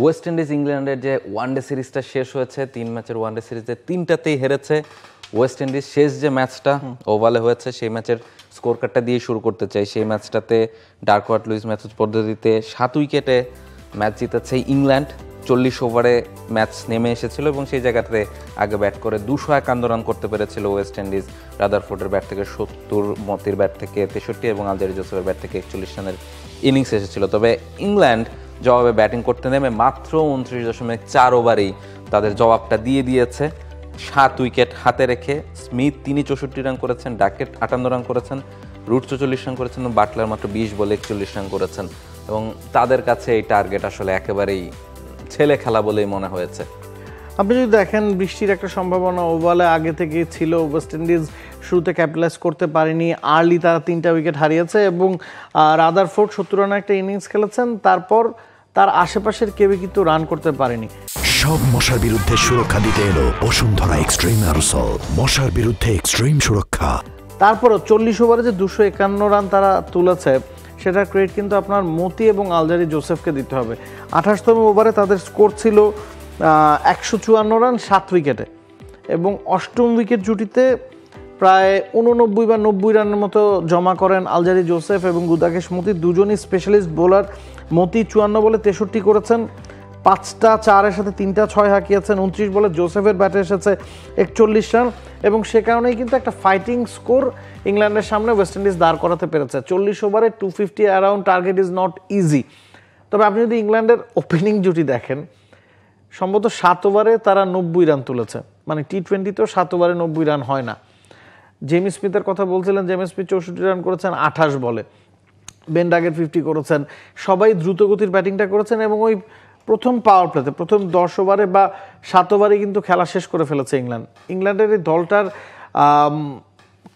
West Indies ইংল্যান্ডের যে one day সিরিজটা শেষ হয়েছে, 3 ম্যাচের ওয়ানডে সিরিজে 3টাতেই হেরেছে ওয়েস্ট ইন্ডিজ। শেষ যে ম্যাচটা ওভালে হয়েছে সেই ম্যাচের স্কোর কার্ডটা দিয়ে শুরু করতে চাই। সেই ম্যাচটাতে ডাকওয়ার্থ লুইস ম্যাথুজ পদ্ধতিতে 7 উইকেটে ম্যাচ জিতেছে ইংল্যান্ড। 40 ওভারে ম্যাচ নেমে এসেছিল এবং সেই জায়গাতে আগে ব্যাট করে 251 রান করতে পেরেছিল ওয়েস্ট ইন্ডিজ। রাদারফোর্ডের ব্যাট থেকে 70, মতির ব্যাট থেকে 63 এবং আলজারি জোসেফের ব্যাট থেকে 41 রানের ইনিংস এসেছিল। তবে ইংল্যান্ড জবাবে ব্যাটিং করতে নেমে মাত্র 29.4 ওভারেই তাদের জবাবটা দিয়ে দিয়েছে। 7 উইকেট হাতে রেখে স্মিথ তিনি 64 রান করেছেন, ডাকেট 58 রান করেছেন, রুট 44 রান করেছেন, বাটলার মাত্র 20 বলে 41 রান করেছেন এবং তাদের কাছে এই টার্গেট আসলে একেবারেই ছেলে খেলা বলেই মনে হয়েছে। আপনি যদি দেখেন বৃষ্টির একটা সম্ভাবনা ওভালে আগে থেকে ছিল, ওয়েস্ট ইন্ডিজ শুরুতে ক্যাপিটালাইজ করতে পারেনি, আর্লি তারা 3টা উইকেট হারিয়েছে এবং রাদারফোর্ড 70 রানের একটা ইনিংস খেলেছেন, তারপর তার আশেপাশের কেউই কিন্তু রান করতে পারেনি। সব মশার বিরুদ্ধে সুরক্ষা দিতে এলো বসুন্ধরা এক্সট্রিম অ্যারোসল, মশার বিরুদ্ধে এক্সট্রিম সুরক্ষা। তারপরও 40 ওভারে যে 251 রান তারা তুলেছে সেটার ক্রেডিট কিন্তু আপনার মতি এবং আলজারি জোসেফকে দিতে হবে। 28তম ওভারে তাদের স্কোর ছিল 154 রান 7 উইকেটে এবং 8ম উইকেট জুটিতে প্রায় 89 বা 90 রানের মতো জমা করেন আলজারি জোসেফ এবং গুদাকেশ মতি। দুজনই স্পেশালিস্ট বোলার। মতি 54 বলে 63 করেছেন, 5টা 4-এর সাথে 3টা 6 হাঁকিয়েছেন। 29 বলে জোসেফের ব্যাটে এসেছে 41 রান এবং সে কারণেই কিন্তু একটা ফাইটিং স্কোর ইংল্যান্ডের সামনে ওয়েস্ট ইন্ডিজ দাঁড় করাতে পেরেছে। 40 ওভারে 250 around target is not easy. তবে আপনি যদি ইংল্যান্ডের ওপেনিং জুটি দেখেন, সম্ভবত 7 ওভারে তারা 90 রান তুলেছে, মানে টি-20তেও 7 ওভারে 90 রান হয় না। জেমি স্মিথের কথা বলছিলেন, জেমি স্মিথ 64 রান করেছেন 28 বলে, বেন ডাগেট 50 করেছেন, সবাই দ্রুতগতির ব্যাটিংটা করেছেন এবং ওই প্রথম পাওয়ার প্লেতে প্রথম 10 ওভারে বা 7 ওভারে কিন্তু খেলা শেষ করে ফেলেছে ইংল্যান্ড। ইংল্যান্ডের এই দলটার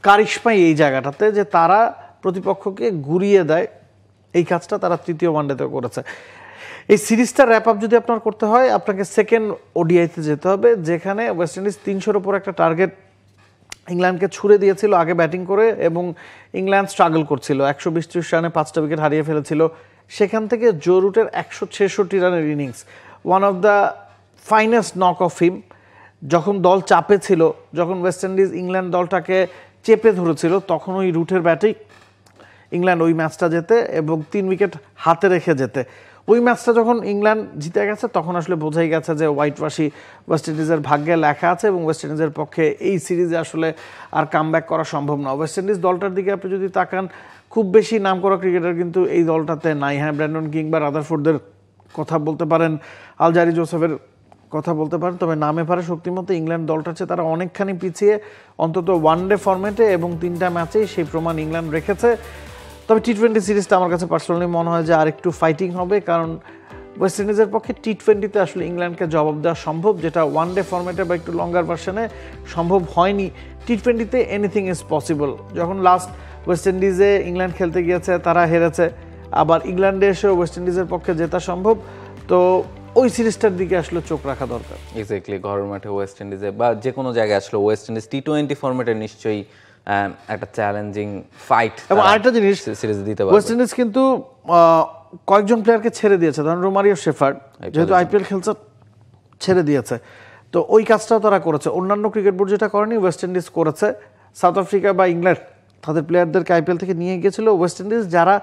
কারিশমাই এই জায়গাটাতে যে তারা প্রতিপক্ষকে ঘুরিয়ে দেয়, এই কাজটা তারা তৃতীয় ওয়ানডেতেও করেছে। এই সিরিজটা র্যাপ আপ যদি আপনার করতে হয়, আপনাকে সেকেন্ড ওডিআইতে যেতে হবে, যেখানে ওয়েস্ট ইন্ডিজ 300-র উপর একটা টার্গেট ইংল্যান্ডকে ছুড়ে দিয়েছিল আগে ব্যাটিং করে এবং ইংল্যান্ড স্ট্রাগল করছিল, 132 রানে 5টা উইকেট হারিয়ে ফেলেছিল। সেখান থেকে জো রুটের 166 রানের innings, one of the finest knock of him. যখন দল চাপে ছিল, যখন ওয়েস্ট ইন্ডিজ ইংল্যান্ড দলটাকে চেপে ধরেছিল, তখন ওই রুটের ব্যাটিং ইংল্যান্ড ওই ম্যাচটা জেতে এবং 3 উইকেট হাতে রেখে যেতে। ওই ম্যাচটা যখন ইংল্যান্ড জিতে গেছে তখন আসলে বোঝাই গেছে যে হোয়াইট ওয়াশি ওয়েস্ট ইন্ডিজের ভাগ্যে লেখা আছে এবং ওয়েস্ট ইন্ডিজের পক্ষে এই সিরিজে আসলে আর কামব্যাক করা সম্ভব না। ওয়েস্ট ইন্ডিজ দলটার দিকে আপনি যদি তাকান, খুব বেশি নাম করা ক্রিকেটার কিন্তু এই দলটাতে নাই। হ্যাঁ, ব্র্যান্ডন কিং বা রাদারফোর্ডের কথা বলতে পারেন, আলজারি জোসেফের কথা বলতে পারেন, তবে নামে পারে শক্তিমতো ইংল্যান্ড দলটা আছে তারা অনেকখানি পিছিয়ে, অন্তত ওয়ানডে ফরম্যাটে এবং 3টা ম্যাচেই সেই প্রমাণ ইংল্যান্ড রেখেছে। তবে টি-20 সিরিজটা আমার কাছে পার্সোনালি মনে হয় যে আর একটু ফাইটিং হবে, কারণ ওয়েস্ট ইন্ডিজের পক্ষে টি-20তে আসলে ইংল্যান্ডকে জবাব দেওয়া সম্ভব, যেটা ওয়ানডে ফরম্যাটে বা একটু লঙ্গার ভার্সনে সম্ভব হয়নি। টি-20তে এনিথিং ইজ পসিবল। যখন লাস্ট ওয়েস্ট ইন্ডিজে ইংল্যান্ড খেলতে গিয়েছে তারা হেরেছে, আবার ইংল্যান্ডে এসেও ওয়েস্ট ইন্ডিজের পক্ষে জেতা সম্ভব। তো ওই সিরিজটার দিকে আসলে চোখ রাখা দরকার। এক্স্যাক্টলি, ঘরের মাঠে ওয়েস্ট ইন্ডিজে বা যে কোনো জায়গায় আসলে ওয়েস্ট ইন্ডিজ টি-20 ফরম্যাটে নিশ্চয়ই একটা চ্যালেঞ্জিং ফাইট। এবং আরেকটা জিনিস, সিরিজ দিতে পারবে। ওয়েস্ট ইন্ডিজ কিন্তু কয়েকজন প্লেয়ারকে ছেড়ে দিয়েছে, ধরুন রোমারিও শেফার্ড যেহেতু আইপিএল খেলছে ছেড়ে দিয়েছে, তো ওই কাজটাও তারা করেছে। অন্যান্য ক্রিকেট বোর্ড যেটা করেনি ওয়েস্ট ইন্ডিজ করেছে। সাউথ আফ্রিকা বা ইংল্যান্ড তাদের প্লেয়ারদেরকে আইপিএল থেকে নিয়ে গিয়েছিল, ওয়েস্ট ইন্ডিজ যারা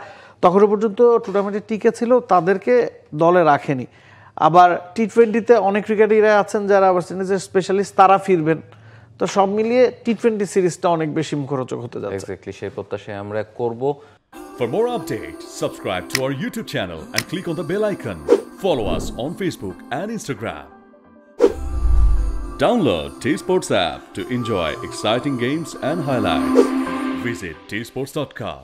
তখনও পর্যন্ত টুর্নামেন্টে টিকে ছিল তাদেরকে দলে রাখেনি। আবার টি-20তে অনেক ক্রিকেটাররা আছেন যারা ওয়েস্ট ইন্ডিজের স্পেশালিস্ট, তারা ফিরবেন। তো সব মিলিয়ে টি-20 সিরিজটা অনেক বেশি মুখরোচক হতে যাচ্ছে। এক্স্যাক্টলি, সেই প্রত্যাশায় আমরা করব। For more updates, subscribe to our YouTube channel and click on the bell icon. Follow us on Facebook and Instagram. Download T-Sports app to enjoy exciting games and highlights. Visit tsports.com.